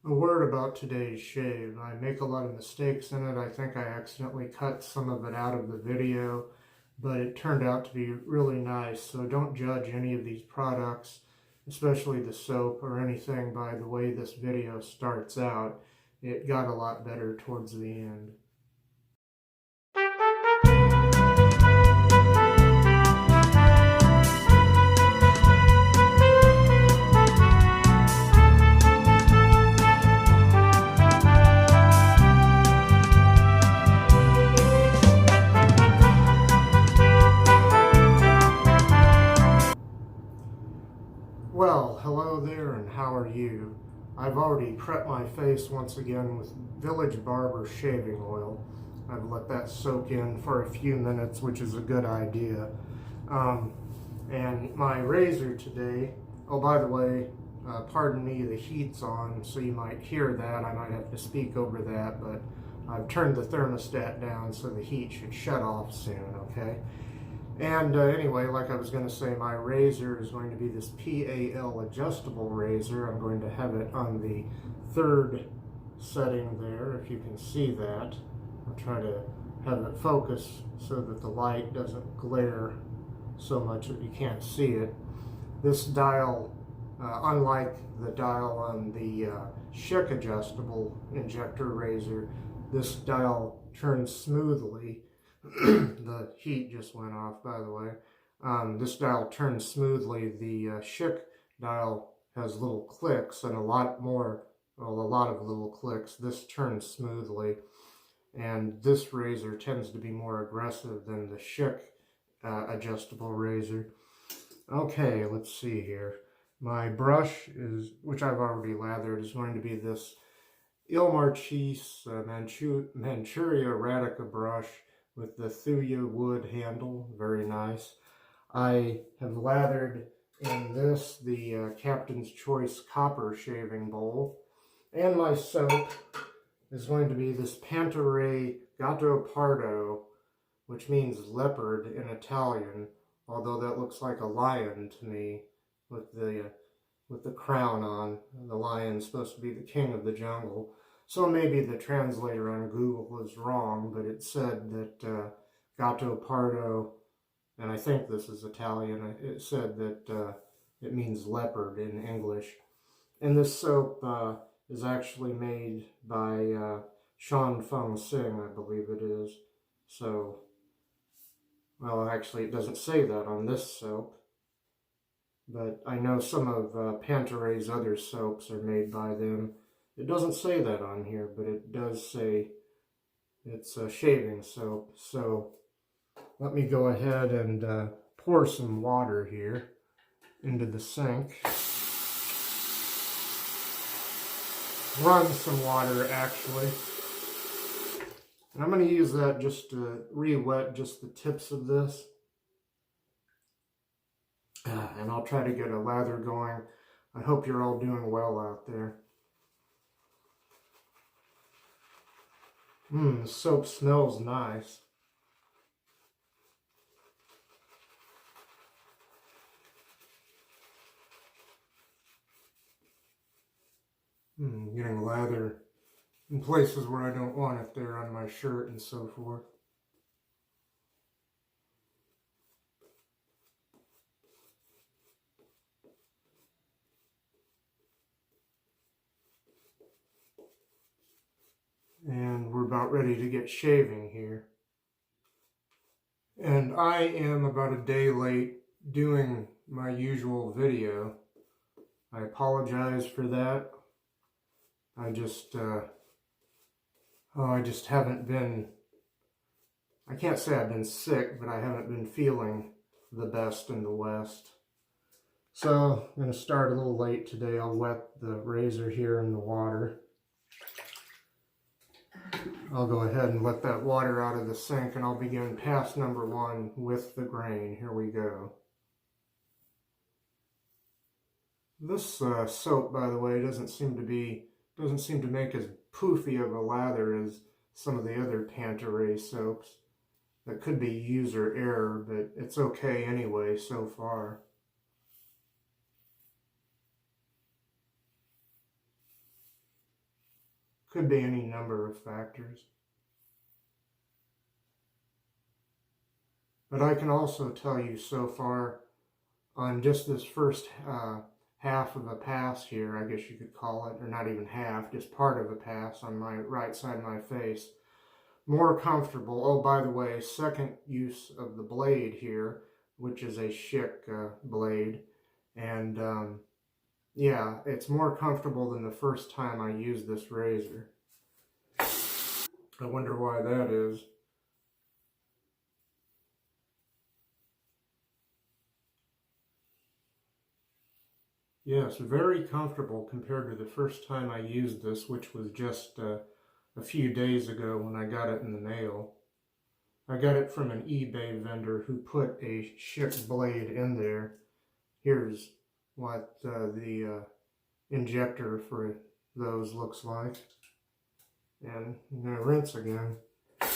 A word about today's shave. I make a lot of mistakes in it. I think I accidentally cut some of it out of the video, but it turned out to be really nice. So don't judge any of these products, especially the soap or anything, by the way this video starts out. It got a lot better towards the end. Well, hello there, and how are you? I've already prepped my face once again with Village Barber shaving oil. I've let that soak in for a few minutes, which is a good idea. And my razor today, oh, by the way, pardon me, the heat's on, so you might hear that. I might have to speak over that, but I've turned the thermostat down so the heat should shut off soon, okay? And anyway, like I was going to say, my razor is going to be this PAL adjustable razor. I'm going to have it on the third setting there, if you can see that. I'll try to have it focus so that the light doesn't glare so much that you can't see it. This dial, unlike the dial on the Schick adjustable injector razor, this dial turns smoothly. The heat just went off, by the way. This dial turns smoothly. The Schick dial has little clicks and a lot of little clicks. This turns smoothly, and this razor tends to be more aggressive than the Schick adjustable razor. Okay, let's see here. My brush is, which I've already lathered, is going to be this Marchese Manchuria Radica brush with the Thuya wood handle. Very nice. I have lathered in this the Captain's Choice copper shaving bowl. And my soap is going to be this Panta Rei Gattopardo, which means leopard in Italian, although that looks like a lion to me with the crown on. The lion's supposed to be the king of the jungle. So maybe the translator on Google was wrong, but it said that Gattopardo, and I think this is Italian, it said that it means leopard in English. And this soap is actually made by Shan Feng Sing, I believe it is. So, well, actually it doesn't say that on this soap, but I know some of Panta Rei's other soaps are made by them. It doesn't say that on here, but it does say it's a shaving soap. So let me go ahead and pour some water here into the sink. Run some water, actually. And I'm going to use that just to re-wet just the tips of this. And I'll try to get a lather going. I hope you're all doing well out there. The soap smells nice. Getting lather in places where I don't want it there on my shirt and so forth. And we're about ready to get shaving here. And I am about a day late doing my usual video. I apologize for that. I just haven't been, I can't say I've been sick, but I haven't been feeling the best in the West. So I'm going to start a little late today. I'll wet the razor here in the water. I'll go ahead and let that water out of the sink, and I'll begin pass number 1 with the grain. Here we go. This soap, by the way, doesn't seem to make as poofy of a lather as some of the other Panta Rei soaps. That could be user error, but it's okay anyway so far. Could be any number of factors. But I can also tell you so far on just this first half of a pass here, I guess you could call it, or not even half, just part of a pass on my right side of my face, more comfortable. Oh, by the way, second use of the blade here, which is a Schick blade, and yeah, it's more comfortable than the first time I used this razor. I wonder why that is. Yes, very comfortable compared to the first time I used this, which was just a few days ago when I got it in the mail. I got it from an eBay vendor who put a Schick blade in there. Here's what the injector for those looks like. And I'm going to rinse again. I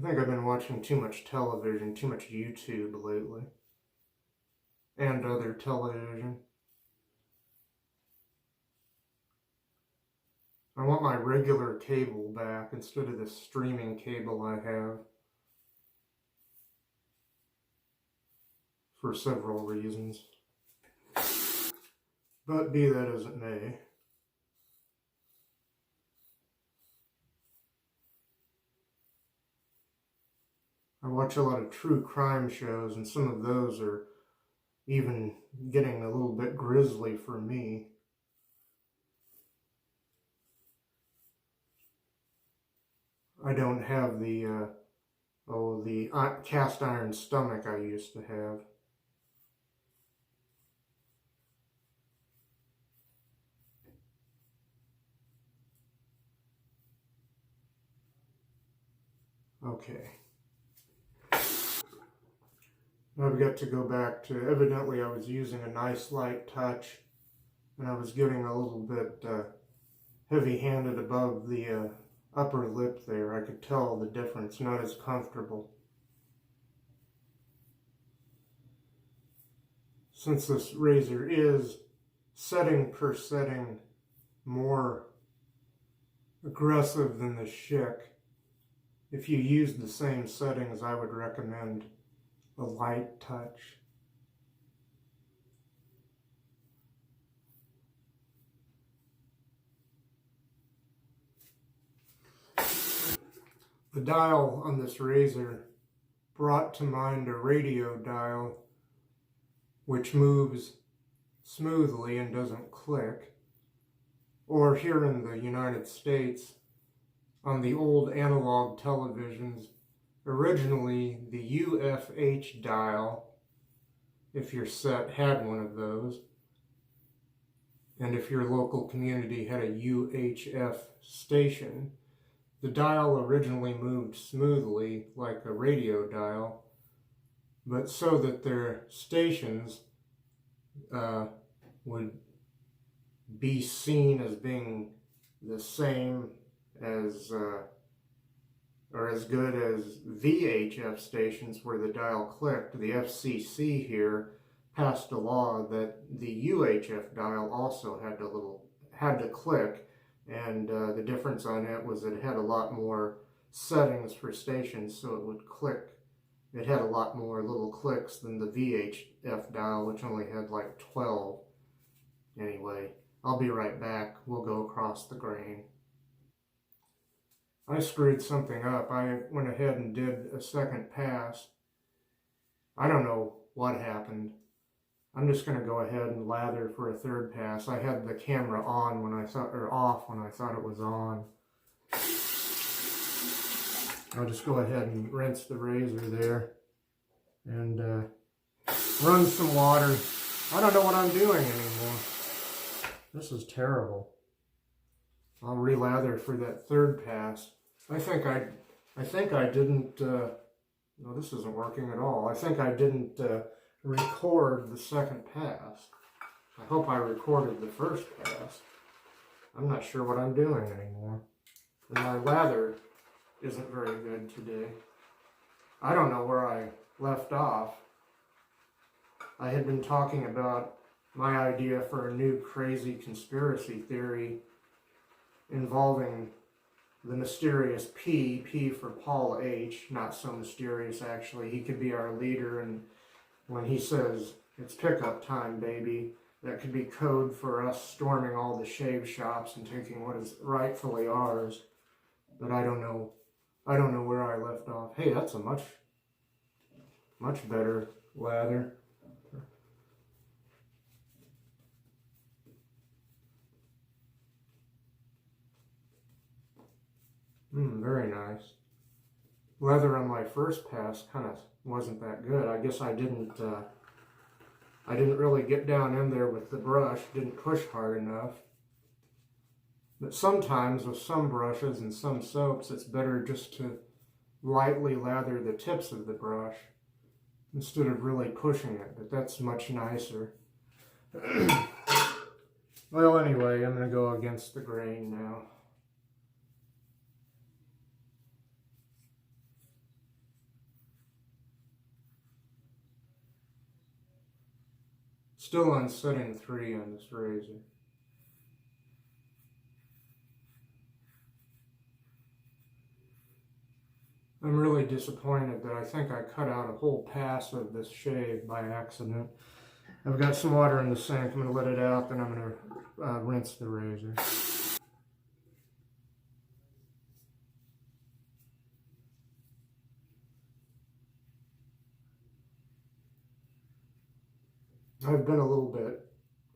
think I've been watching too much television, too much YouTube lately. And other television. I want my regular cable back instead of this streaming cable I have. For several reasons. But be that as it may. I watch a lot of true crime shows, and some of those are even getting a little bit grisly for me. I don't have the cast iron stomach I used to have. Okay. Now I've got to go back to, evidently I was using a nice light touch, and I was getting a little bit heavy-handed above the upper lip there. I could tell the difference, not as comfortable. Since this razor is setting per setting more aggressive than the Schick, if you use the same settings, I would recommend a light touch. The dial on this razor brought to mind a radio dial which moves smoothly and doesn't click. Or here in the United States, on the old analog televisions, originally the UFH dial, if your set had one of those, and if your local community had a UHF station, the dial originally moved smoothly like a radio dial, but so that their stations would be seen as being the same as or as good as VHF stations where the dial clicked. The FCC here passed a law that the UHF dial also had to click, and the difference on it was it had a lot more settings for stations, so it would click. It had a lot more little clicks than the VHF dial, which only had like 12. Anyway, I'll be right back. We'll go across the grain. I screwed something up. I went ahead and did a second pass. I don't know what happened. I'm just going to go ahead and lather for a third pass. I had the camera on when I thought, or off when I thought it was on. I'll just go ahead and rinse the razor there and run some water. I don't know what I'm doing anymore. This is terrible. I'll relather for that third pass. I think I didn't, no, this isn't working at all. I think I didn't record the second pass. I hope I recorded the first pass. I'm not sure what I'm doing anymore. And my lather isn't very good today. I don't know where I left off. I had been talking about my idea for a new crazy conspiracy theory involving the mysterious P for Paul H. Not so mysterious, actually. He could be our leader, and when he says, "It's pickup time, baby," that could be code for us storming all the shave shops and taking what is rightfully ours. But I don't know where I left off. Hey, that's a much better lather. Very nice. Leather on my first pass kind of wasn't that good. I guess I didn't really get down in there with the brush, didn't push hard enough. But sometimes with some brushes and some soaps, it's better just to lightly lather the tips of the brush instead of really pushing it, but that's much nicer. Well, anyway, I'm going to go against the grain now. Still on setting 3 on this razor. I'm really disappointed that I think I cut out a whole pass of this shave by accident. I've got some water in the sink. I'm going to let it out, then I'm going to rinse the razor. I've been a little bit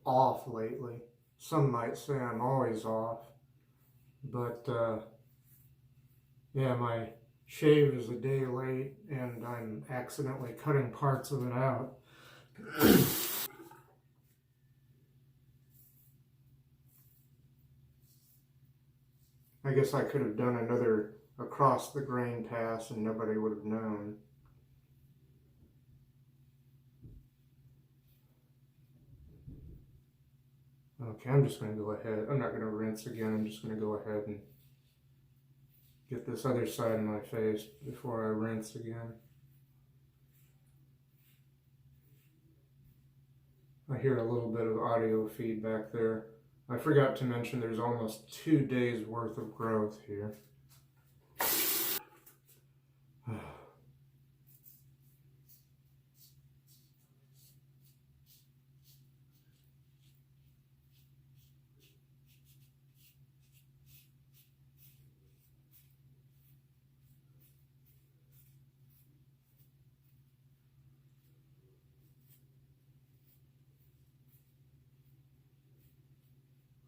off lately. Some might say I'm always off, but yeah, my shave is a day late and I'm accidentally cutting parts of it out. I guess I could have done another across the grain pass and nobody would have known. Okay, I'm just going to go ahead. I'm not going to rinse again. I'm just going to go ahead and get this other side of my face before I rinse again. I hear a little bit of audio feedback there. I forgot to mention there's almost 2 days worth of growth here.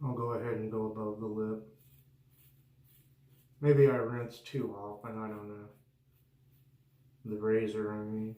I'll go ahead and go above the lip. Maybe I rinse too often, I don't know. The razor, I mean.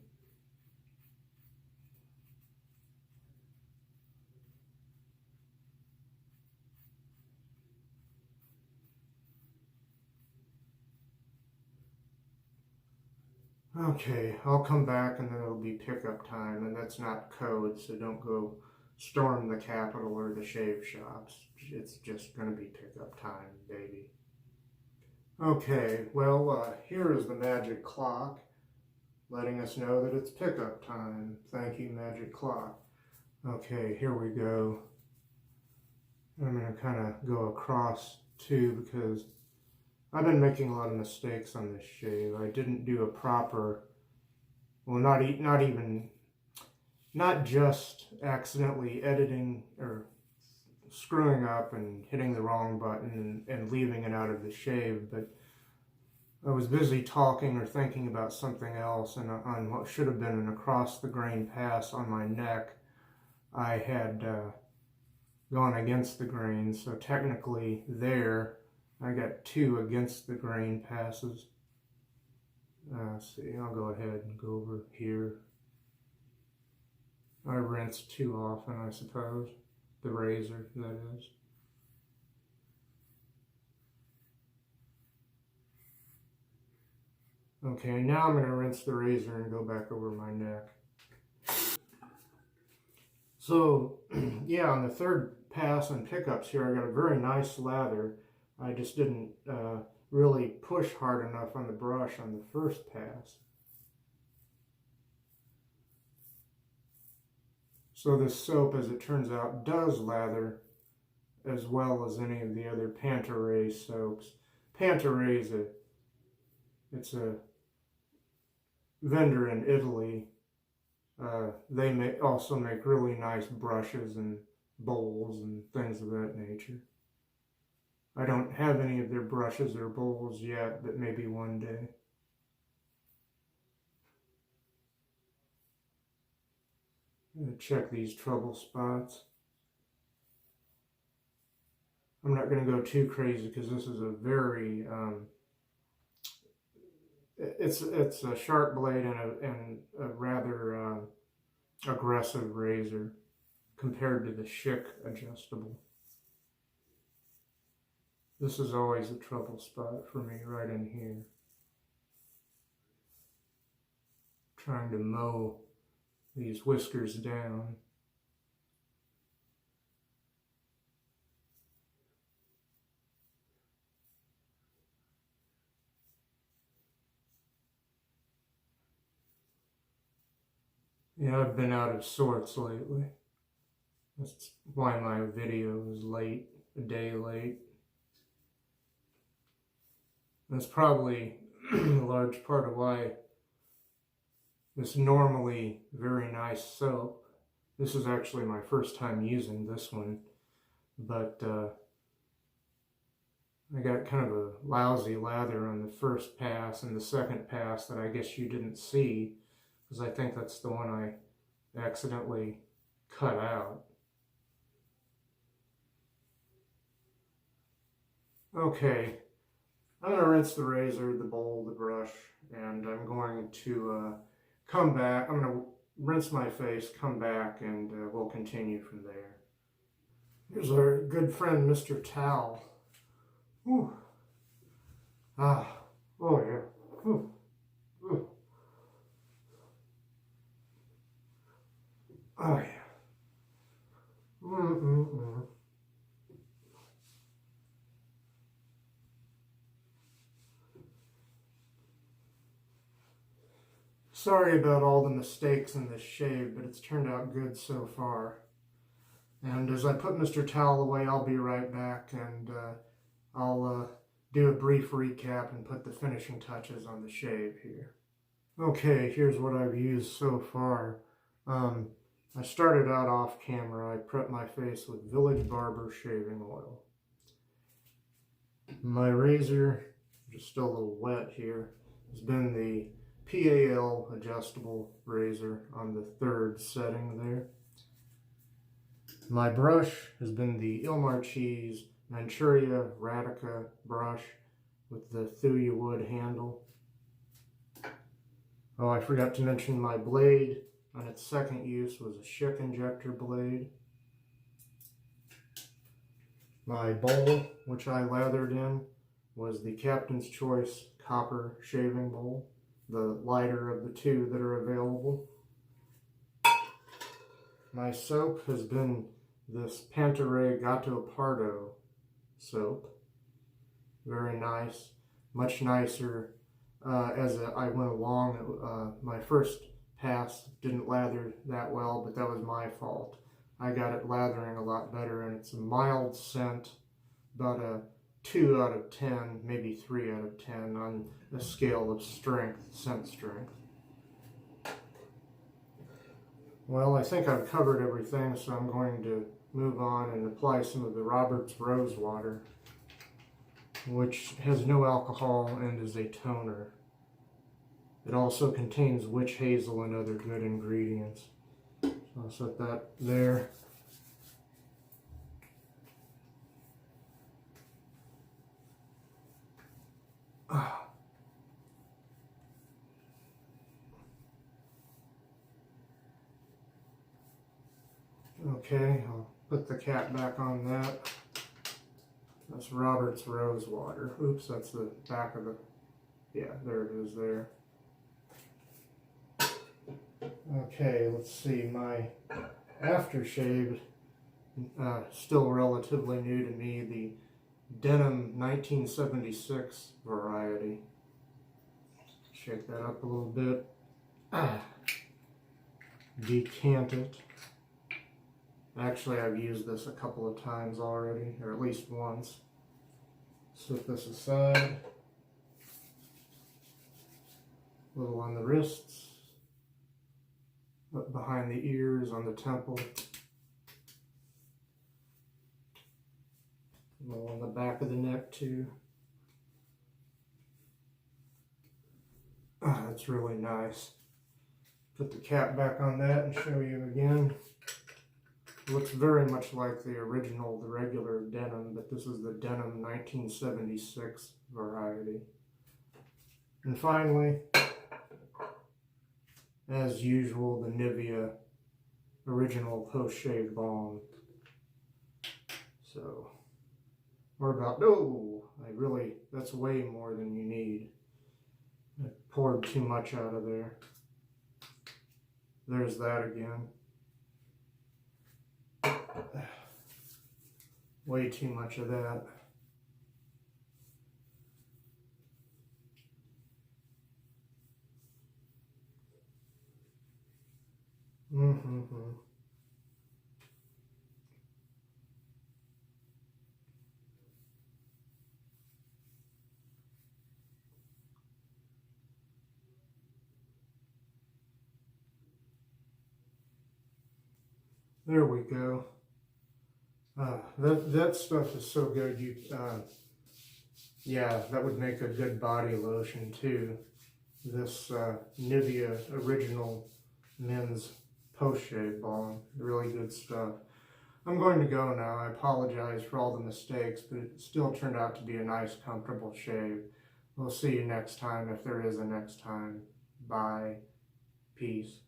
Okay, I'll come back and then it'll be pickup time, and that's not code, so don't go storm the Capitol or the shave shops. It's just going to be pickup time, baby. Okay, well, here is the magic clock letting us know that it's pickup time. Thank you, magic clock. Okay, here we go. I'm going to kind of go across too because I've been making a lot of mistakes on this shave. I didn't do a proper, well, not just accidentally editing or screwing up and hitting the wrong button and leaving it out of the shave, but I was busy talking or thinking about something else, and on what should have been an across the grain pass on my neck, I had gone against the grain, so technically there I got 2 against the grain passes. Let's see, I'll go ahead and go over here. I rinse too often, I suppose. The razor, that is. Okay, now I'm going to rinse the razor and go back over my neck. So, yeah, on the third pass and pickups here, I got a very nice lather. I just didn't really push hard enough on the brush on the first pass. So this soap, as it turns out, does lather as well as any of the other Panta Rei soaps. Panta Rei is it's a vendor in Italy. They also make really nice brushes and bowls and things of that nature. I don't have any of their brushes or bowls yet, but maybe one day. I'm going to check these trouble spots. I'm not going to go too crazy because this is a very it's a sharp blade and a rather aggressive razor compared to the Schick adjustable. This is always a trouble spot for me, right in here. Trying to mow these whiskers down. Yeah, I've been out of sorts lately. That's why my video is late, a day late. That's probably a large part of why this normally very nice soap, this is actually my first time using this one, but I got kind of a lousy lather on the first pass, and the second pass that I guess you didn't see, because I think that's the one I accidentally cut out. Okay, I'm going to rinse the razor, the bowl, the brush, and I'm going to come back. I'm going to rinse my face, come back, and we'll continue from there. Here's our good friend, Mr. Towel. Whew. Ah, oh yeah. Whew. Whew. Oh yeah. Sorry about all the mistakes in this shave, but it's turned out good so far. And as I put Mr. Towel away, I'll be right back, and I'll do a brief recap and put the finishing touches on the shave here. Okay, here's what I've used so far. I started out off camera. I prepped my face with Village Barber shaving oil. My razor, just still a little wet here, has been the PAL adjustable razor on the third setting there. My brush has been the Marchese Manchuria Radica brush with the Thuya wood handle. Oh, I forgot to mention my blade on its second use was a Schick injector blade. My bowl, which I lathered in, was the Captain's Choice copper shaving bowl, the lighter of the two that are available. My soap has been this Panta Rei Gattopardo soap. Very nice, much nicer as I went along. My first pass didn't lather that well, but that was my fault. I got it lathering a lot better, and it's a mild scent, about a 2 out of 10, maybe 3 out of 10 on the scale of strength, scent strength. Well, I think I've covered everything, so I'm going to move on and apply some of the Robert's Rose Water, which has no alcohol and is a toner. It also contains witch hazel and other good ingredients. So I'll set that there. Okay, I'll put the cap back on that. That's Robert's Rose Water. Oops, that's the back of the... Yeah, there it is there. Okay, let's see. My aftershave, still relatively new to me, the Denim 1976 variety. Shake that up a little bit. Decant it. Actually, I've used this a couple of times already, or at least once. Set this aside. A little on the wrists, up behind the ears, on the temple. A little on the back of the neck too. Ah, that's really nice. Put the cap back on that and show you again. It looks very much like the original, the regular Denim, but this is the Denim 1976 variety. And finally, as usual, the Nivea original post-shave balm. So, we're about, that's way more than you need. I poured too much out of there. There's that again. Way too much of that. There we go. That stuff is so good. Yeah, that would make a good body lotion too. This Nivea original men's post-shave balm. Really good stuff. I'm going to go now. I apologize for all the mistakes, but it still turned out to be a nice, comfortable shave. We'll see you next time if there is a next time. Bye. Peace.